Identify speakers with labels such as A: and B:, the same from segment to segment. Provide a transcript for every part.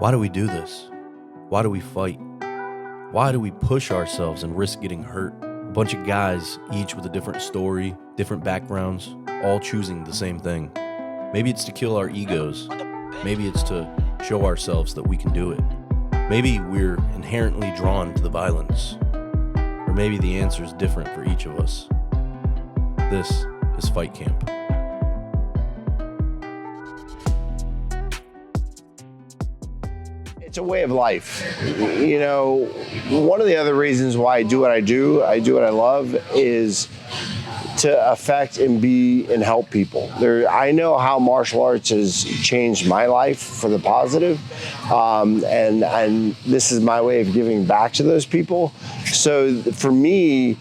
A: Why do we do this? Why do we fight? Why do we push ourselves and risk getting hurt? A bunch of guys, each with a different story, different backgrounds, all choosing the same thing. Maybe it's to kill our egos. Maybe it's to show ourselves that we can do it. Maybe we're inherently drawn to the violence. Or maybe the answer is different for each of us. This is Fight Camp.
B: It's a way of life. You know, one of the other reasons why I do what I do what I love, is to affect and be and help people. I know how martial arts has changed my life for the positive, and this is my way of giving back to those people. So for me,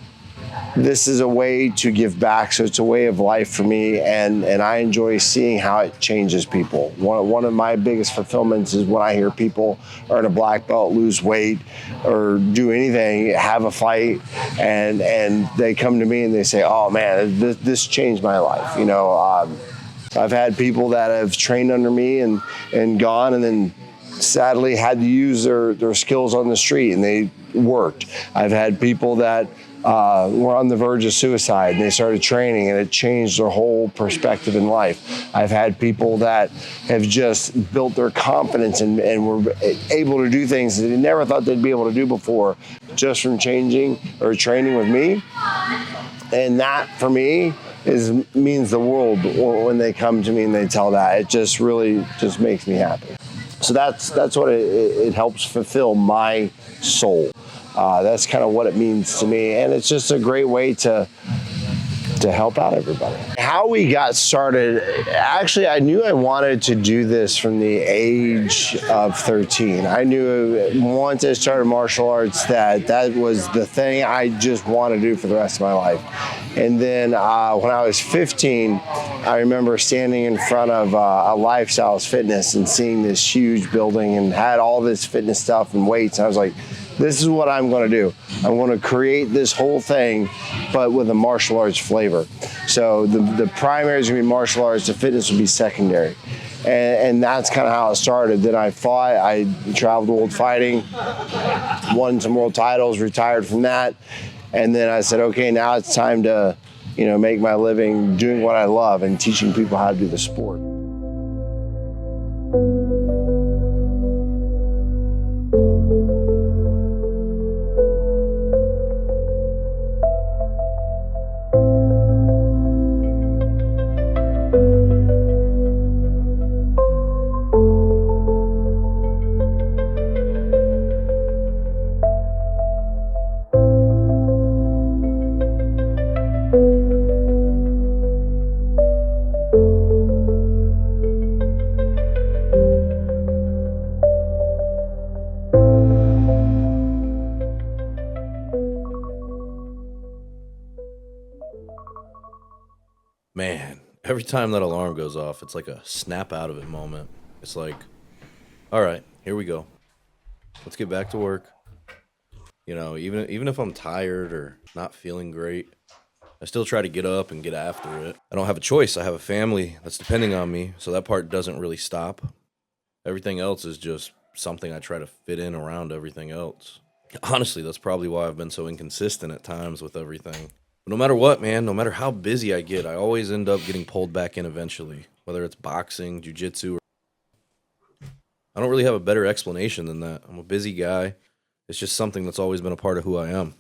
B: this is a way to give back. So it's a way of life for me, and I enjoy seeing how it changes people. One of my biggest fulfillments is when I hear people earn a black belt, lose weight, or do anything, have a fight, and they come to me and they say, "Oh man, this changed my life." You know, I've had people that have trained under me and gone, and then sadly had to use their skills on the street, and they worked. I've had people that were on the verge of suicide, and they started training, and it changed their whole perspective in life. I've had people that have just built their confidence and were able to do things that they never thought they'd be able to do before, just from changing or training with me. And that, for me, means the world when they come to me and they tell that. It just really just makes me happy. So that's what it helps fulfill my soul. That's kind of what it means to me, and it's just a great way to help out everybody. How we got started, actually, I knew I wanted to do this from the age of 13. I knew once I started martial arts that was the thing I just wanted to do for the rest of my life. And then when I was 15, I remember standing in front of a Lifestyles Fitness and seeing this huge building and had all this fitness stuff and weights. And I was like, this is what I'm going to do. I'm going to create this whole thing, but with a martial arts flavor. So the primary is going to be martial arts, the fitness will be secondary. And that's kind of how it started. Then I fought, I traveled the world fighting, won some world titles, retired from that. And then I said, okay, now it's time to, make my living doing what I love and teaching people how to do the sport.
A: Man, every time that alarm goes off, it's like a snap out of it moment. It's like, all right, here we go. Let's get back to work. Even if I'm tired or not feeling great, I still try to get up and get after it. I don't have a choice. I have a family that's depending on me, so that part doesn't really stop. Everything else is just something I try to fit in around everything else. Honestly, that's probably why I've been so inconsistent at times with everything. No matter what, man, no matter how busy I get, I always end up getting pulled back in eventually, whether it's boxing, jiu-jitsu. I don't really have a better explanation than that. I'm a busy guy. It's just something that's always been a part of who I am.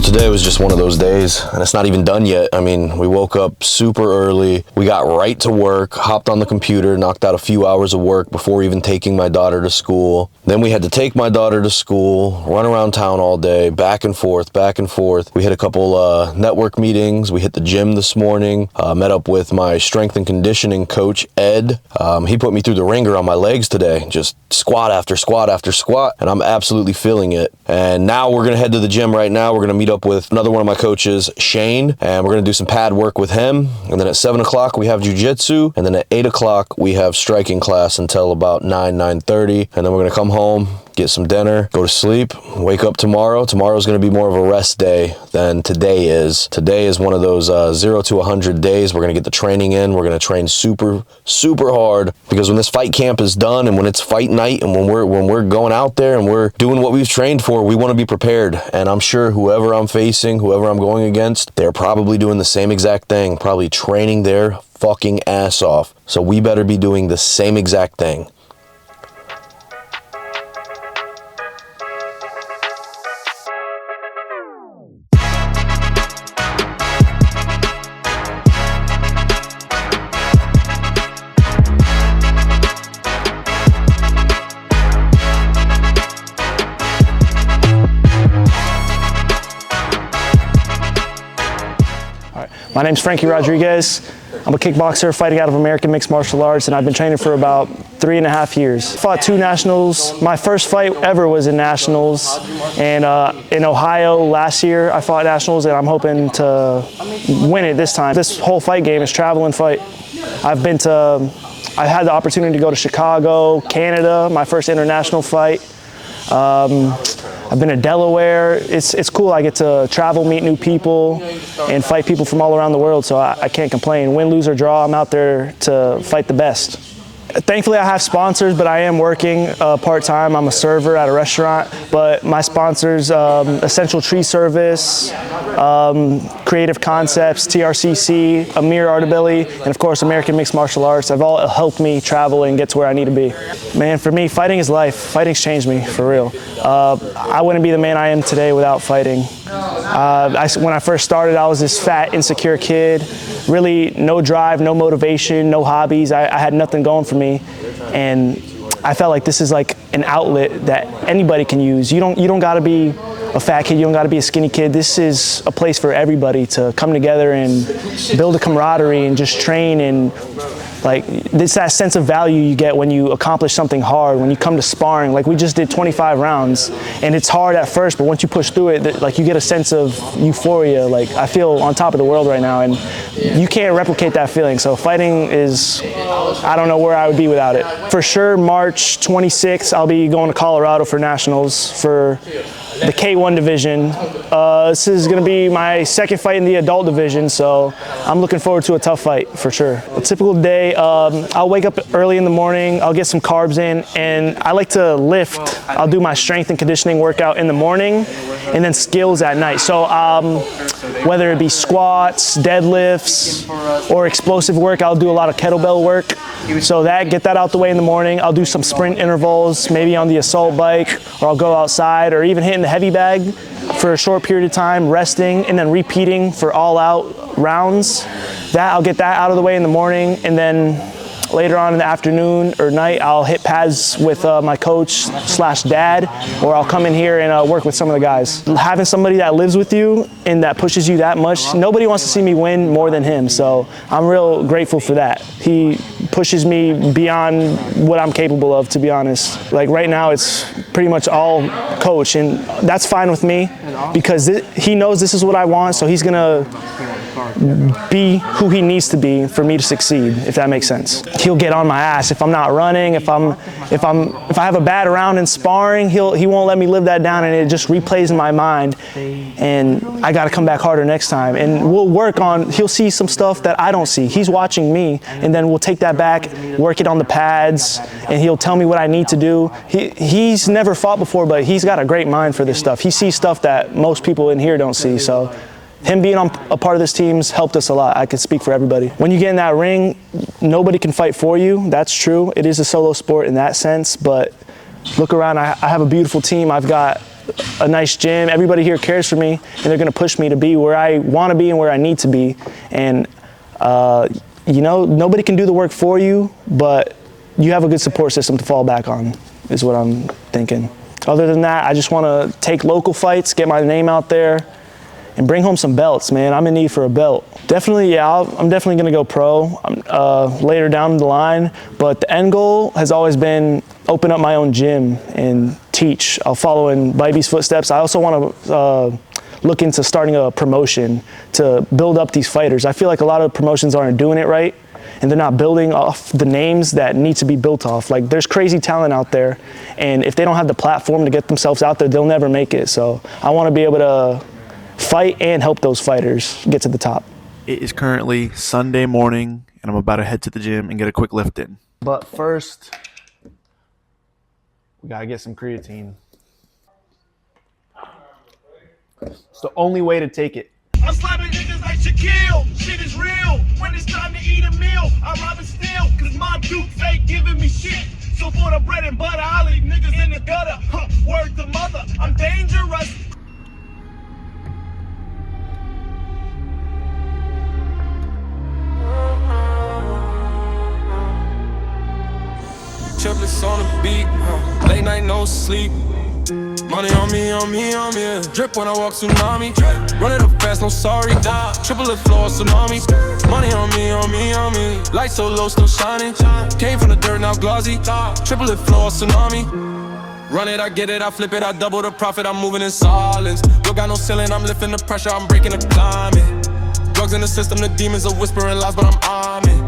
C: Today was just one of those days, and it's not even done yet. I mean, we woke up super early, we got right to work, hopped on the computer, knocked out a few hours of work before even taking my daughter to school. Then we had to take my daughter to school, run around town all day, back and forth, back and forth. We hit a couple network meetings, we hit the gym this morning, met up with my strength and conditioning coach, Ed. He put me through the ringer on my legs today, just squat after squat after squat, and I'm absolutely feeling it. And now we're gonna head to the gym right now. We're gonna meet up with with another one of my coaches, Shane, and we're going to do some pad work with him. And then at 7 o'clock, we have jujitsu. And then at 8 o'clock, we have striking class until about 9:30. And then we're going to come home, get some dinner, go to sleep, wake up tomorrow. Tomorrow's going to be more of a rest day than today is. Today is one of those 0 to 100 days. We're going to get the training in. We're going to train super, super hard, because when this fight camp is done and when it's fight night and when we're going out there and we're doing what we've trained for, we want to be prepared. And I'm sure whoever I'm facing, whoever I'm going against, they're probably doing the same exact thing, probably training their fucking ass off. So we better be doing the same exact thing.
D: My name's Frankie Rodriguez. I'm a kickboxer fighting out of American Mixed Martial Arts, and I've been training for about 3.5 years. Fought 2 nationals. My first fight ever was in nationals, and in Ohio last year I fought nationals, and I'm hoping to win it this time. This whole fight game is traveling fight. I've had the opportunity to go to Chicago, Canada, my first international fight. I've been to Delaware. It's cool. I get to travel, meet new people, and fight people from all around the world, so I can't complain. Win, lose, or draw, I'm out there to fight the best. Thankfully, I have sponsors, but I am working part-time. I'm a server at a restaurant, but my sponsors, Essential Tree Service, Creative Concepts, TRCC, Amir Artabelli, and of course, American Mixed Martial Arts, have all helped me travel and get to where I need to be. Man, for me, fighting is life. Fighting's changed me, for real. I wouldn't be the man I am today without fighting. When I first started, I was this fat, insecure kid. Really no drive, no motivation, no hobbies. I had nothing going for me, and I felt like this is like an outlet that anybody can use. You don't got to be a fat kid. You don't got to be a skinny kid. This is a place for everybody to come together and build a camaraderie and just train, and like it's that sense of value you get when you accomplish something hard, when you come to sparring. Like we just did 25 rounds, and it's hard at first, but once you push through it, like you get a sense of euphoria. Like I feel on top of the world right now, and you can't replicate that feeling. So fighting is, I don't know where I would be without it. For sure, March 26th, I'll be going to Colorado for nationals for the K1 division. This is going to be my second fight in the adult division, so I'm looking forward to a tough fight for sure. A typical day, I'll wake up early in the morning, I'll get some carbs in, and I like to lift. I'll do my strength and conditioning workout in the morning, and then skills at night. So whether it be squats, deadlifts, or explosive work, I'll do a lot of kettlebell work. So get that out the way in the morning. I'll do some sprint intervals, maybe on the assault bike, or I'll go outside, or even hitting the heavy bag for a short period of time, resting, and then repeating for all out rounds. I'll get that out of the way in the morning, and then later on in the afternoon or night, I'll hit pads with my coach / dad, or I'll come in here and work with some of the guys. Having somebody that lives with you and that pushes you that much, nobody wants to see me win more than him, so I'm real grateful for that. He pushes me beyond what I'm capable of, to be honest. Like right now, it's pretty much all coach, and that's fine with me because he knows this is what I want, so he's gonna be who he needs to be for me to succeed, if that makes sense. He'll get on my ass if I'm not running, if I have a bad round in sparring, he won't let me live that down, and it just replays in my mind, and I got to come back harder next time. And we'll work on, he'll see some stuff that I don't see. He's watching me, and then we'll take that back, work it on the pads, and he'll tell me what I need to do. He's never fought before, but he's got a great mind for this stuff. He sees stuff that most people in here don't see, so him being on a part of this team's helped us a lot. I can speak for everybody. When you get in that ring, nobody can fight for you. That's true. It is a solo sport in that sense, but look around. I have a beautiful team. I've got a nice gym. Everybody here cares for me, and they're gonna push me to be where I wanna be and where I need to be. And you know, nobody can do the work for you, but you have a good support system to fall back on, is what I'm thinking. Other than that, I just wanna take local fights, get my name out there, and bring home some belts, man. I'm in need for a belt. Definitely, yeah, I'm definitely gonna go pro later down the line, but the end goal has always been open up my own gym and teach. I'll follow in Bibby's footsteps. I also wanna look into starting a promotion to build up these fighters. I feel like a lot of promotions aren't doing it right, and they're not building off the names that need to be built off. Like, there's crazy talent out there, and if they don't have the platform to get themselves out there, they'll never make it. So I want to be able to fight and help those fighters get to the top.
E: It is currently Sunday morning, and I'm about to head to the gym and get a quick lift in. But first, we gotta get some creatine. It's the only way to take it.
F: I'm slapping niggas like Shaquille. Shit is real. When it's time to eat a meal, I rob and steal, cause my dukes ain't giving me shit. So for the bread and butter, I leave niggas in the gutter. Huh, word to mother, I'm dangerous.
G: Triplets on the beat, late night no sleep. Money on me, yeah. Drip when I walk tsunami. Run it up fast, no sorry. Triple the floor, tsunami. Money on me. Lights so low, still shining. Came from the dirt, now glossy. Triple the floor, tsunami. Run it, I get it, I flip it, I double the profit. I'm moving in silence. Look, got no ceiling, I'm lifting the pressure, I'm breaking the climate. Drugs in the system, the demons are whispering lies, but I'm arming.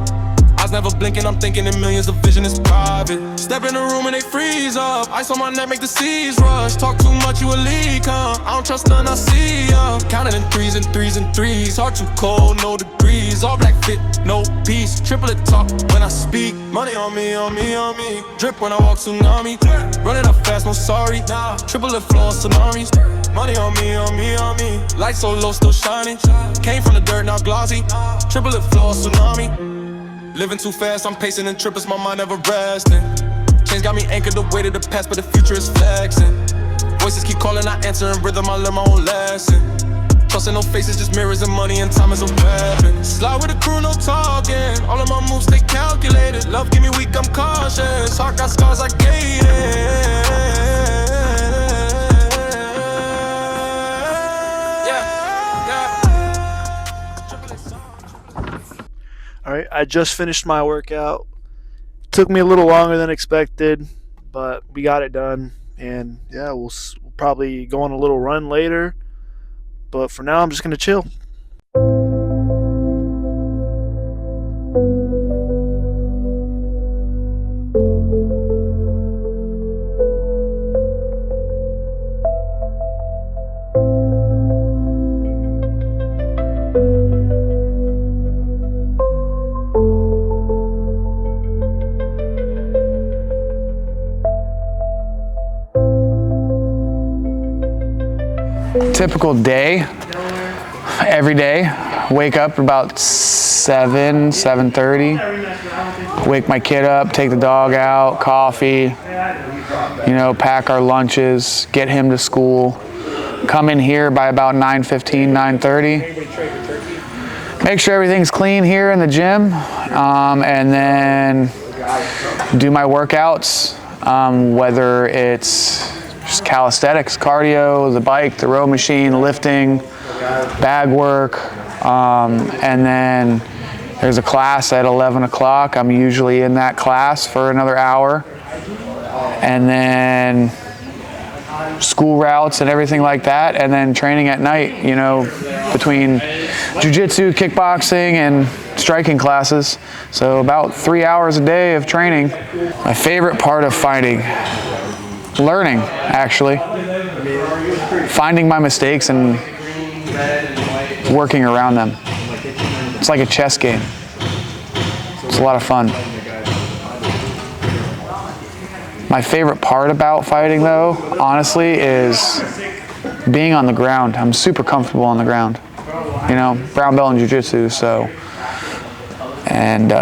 G: Eyes never blinking, I'm thinking in millions, the vision is private. Step in the room and they freeze up. Ice on my neck, make the seas rush. Talk too much, you a leak, huh? I don't trust none, I see ya. Counting in threes and threes and threes. Heart too cold, no degrees. All black fit, no peace. Triplet talk when I speak. Money on me. Drip when I walk tsunami. Running up fast, no sorry. Triplet floor, tsunamis. Money on me. Lights so low, still shining. Came from the dirt, now glossy. Triplet floor, tsunami. Living too fast, I'm pacing and trippers, my mind never resting. Chains got me anchored the way to the past, but the future is flexing. Voices keep calling, I answer in rhythm, I learn my own lesson. Trusting no faces, just mirrors and money, and time is a weapon. Slide with the crew, no talking. All of my moves, stay calculated. Love give me weak, I'm cautious. Heart got scars, I gave it.
E: All right, I just finished my workout. Took me a little longer than expected, but we got it done. And yeah, we'll probably go on a little run later. But for now, I'm just going to chill.
H: Typical day, every day, wake up about 7:30, wake my kid up, take the dog out, coffee, pack our lunches, get him to school, come in here by about 9:15, 9:30, make sure everything's clean here in the gym, and then do my workouts, whether it's just calisthenics, cardio, the bike, the row machine, lifting, bag work, and then there's a class at 11 o'clock. I'm usually in that class for another hour, and then school routes and everything like that, and then training at night, between jiu-jitsu, kickboxing, and striking classes. So about 3 hours a day of training. My favorite part of fighting, learning, actually. Finding my mistakes and working around them. It's like a chess game. It's a lot of fun. My favorite part about fighting, though, honestly, is being on the ground. I'm super comfortable on the ground. Brown belt in jiu-jitsu, so. And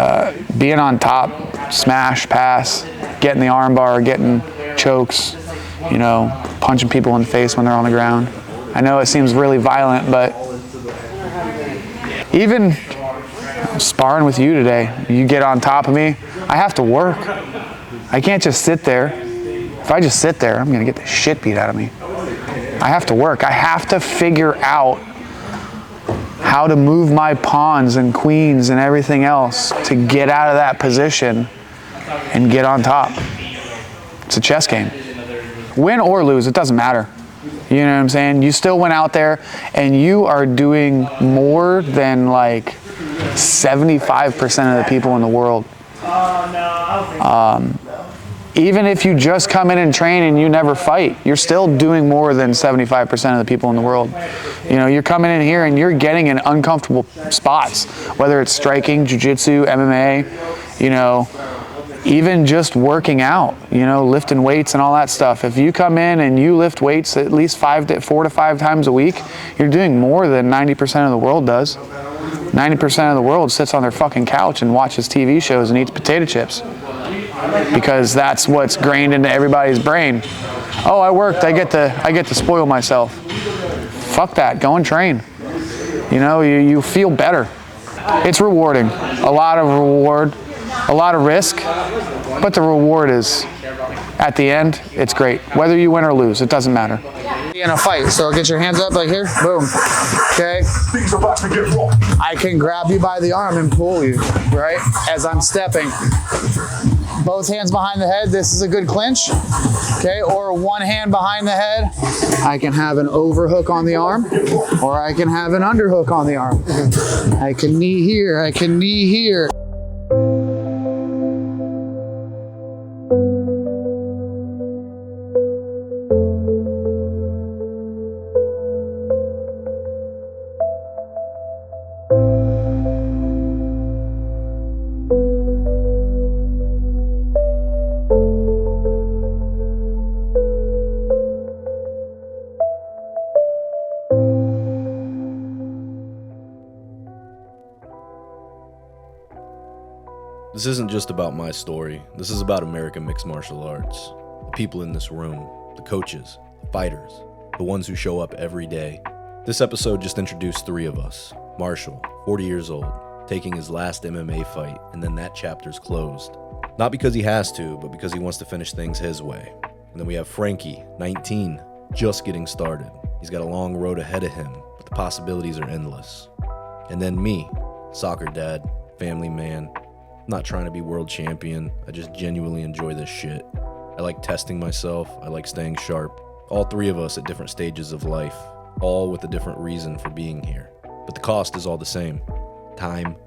H: being on top, smash, pass, getting the arm bar, getting chokes, punching people in the face when they're on the ground. I know it seems really violent, but even sparring with you today, you get on top of me, I have to work. I can't just sit there. If I just sit there, I'm gonna get the shit beat out of me. I have to work. I have to figure out how to move my pawns and queens and everything else to get out of that position and get on top. It's a chess game. Win or lose, it doesn't matter. You know what I'm saying? You still went out there and you are doing more than like 75% of the people in the world. Even if you just come in and train and you never fight, you're still doing more than 75% of the people in the world. You know, you're coming in here and you're getting in uncomfortable spots, whether it's striking, jiu-jitsu, MMA, you know, even just working out, you know, lifting weights and all that stuff. If you come in and you lift weights at least 4 to 5 times a week, you're doing more than 90% of the world does. 90% of the world sits on their fucking couch and watches TV shows and eats potato chips, because that's what's grained into everybody's brain. Oh, I worked, I get to spoil myself. Fuck that, go and train. You know, you feel better. It's rewarding, a lot of reward, a lot of risk, but the reward is, at the end, it's great. Whether you win or lose, it doesn't matter. In a fight, so get your hands up like here, boom, okay? I can grab you by the arm and pull you, right? As I'm stepping. Both hands behind the head, this is a good clinch, okay? Or one hand behind the head, I can have an overhook on the arm, or I can have an underhook on the arm. I can knee here, I can knee here.
A: This isn't just about my story. This is about American mixed martial arts. The people in this room, the coaches, the fighters, the ones who show up every day. This episode just introduced 3 of us. Marshall, 40 years old, taking his last MMA fight, and then that chapter's closed. Not because he has to, but because he wants to finish things his way. And then we have Frankie, 19, just getting started. He's got a long road ahead of him, but the possibilities are endless. And then me, soccer dad, family man. I'm not trying to be world champion. I just genuinely enjoy this shit. I like testing myself. I like staying sharp. All 3 of us at different stages of life, all with a different reason for being here. But the cost is all the same. Time,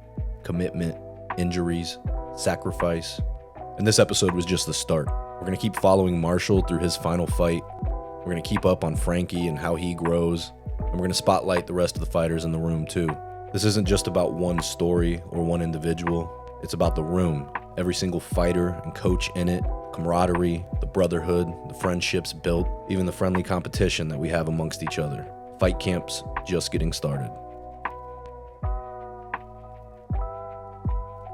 A: commitment, injuries, sacrifice. And this episode was just the start. We're gonna keep following Marshall through his final fight. We're gonna keep up on Frankie and how he grows. And we're gonna spotlight the rest of the fighters in the room too. This isn't just about one story or one individual. It's about the room, every single fighter and coach in it, camaraderie, the brotherhood, the friendships built, even the friendly competition that we have amongst each other. Fight camp's just getting started.